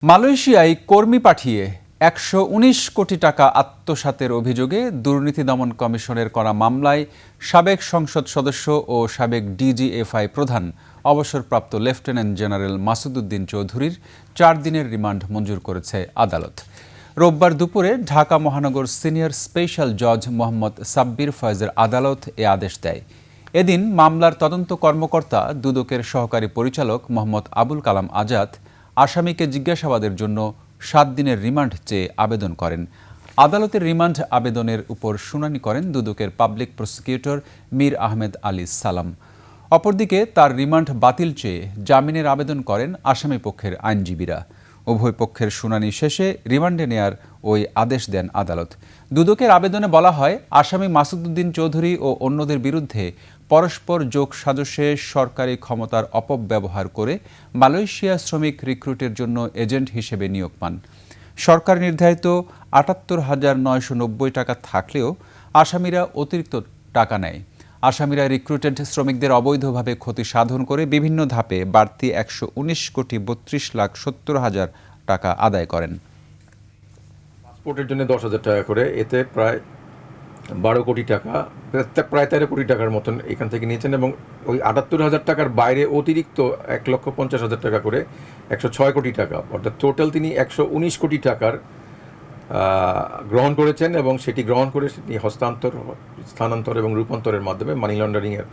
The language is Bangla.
মালয়েশিয়ায় কর্মী পাঠিয়ে ১১৯ কোটি টাকা আত্মসাতের অভিযোগে দুর্নীতি দমন কমিশনের করা মামলায় সাবেক সংসদ সদস্য ও সাবেক ডিজিএফআই প্রধান অবসরপ্রাপ্ত লেফটেন্যান্ট জেনারেল মাসুদউদ্দিন চৌধুরীর ৪ দিনের রিমান্ড মঞ্জুর করেছে আদালত। রোববার দুপুরে ঢাকা মহানগর সিনিয়র স্পেশাল জজ মোহাম্মদ সাব্বির ফয়েজের আদালত এ আদেশ দেয়। এদিন মামলার তদন্ত কর্মকর্তা দুদকের সহকারী পরিচালক মোহাম্মদ আবুল কালাম আজাদ আসামিকে জিজ্ঞাসাবাদের জন্য ৭ দিনের রিমান্ড চেয়ে আবেদন করেন। আদালতের রিমান্ড আবেদনের উপর শুনানি করেন দুদকের পাবলিক প্রসিকিউটর মীর আহমেদ আলী সালাম। অপরদিকে তার রিমান্ড বাতিল চেয়ে জামিনের আবেদন করেন আসামি পক্ষের আইনজীবীরা। উভয় পক্ষের শুনানি শেষে রিমান্ডে নেয়ার ওই আদেশ দেন আদালত। দুদকের আবেদনে বলা হয়, আসামি মাসুদউদ্দিন চৌধুরী ও অন্যদের বিরুদ্ধে পরস্পর যোগসাজশে সরকারি ক্ষমতার অপব্যবহার করে মালয়েশিয়া শ্রমিক রিক্রুটের জন্য এজেন্ট হিসেবে নিয়োগ পান। সরকার নির্ধারিত ৭৮,৯৯০ টাকা থাকলেও আসামিরা অতিরিক্ত টাকা নেয়। আসামিরা রিক্রুটেড শ্রমিকদের অবৈধভাবে ক্ষতি সাধন করে বিভিন্ন ধাপে বাড়তি ১১৯,৩২,৭০,০০০ টাকা আদায় করেন। পাসপোর্টের জন্য ১০,০০০ টাকা করে, এতে প্রায় ১২ কোটি টাকা, প্রায় ১৩ কোটি টাকার মতন এখান থেকে নিয়েছেন এবং ওই ৭৮,০০০ টাকার বাইরে অতিরিক্ত ১,৫০,০০০ টাকা করে ১০৬ কোটি টাকা, অর্থাৎ টোটাল তিনি ১১৯ কোটি টাকার গ্রহণ করেছেন এবং সেটি গ্রহণ করে সেটি স্থানান্তর এবং রূপান্তরের মাধ্যমে মানি লন্ডারিংয়ের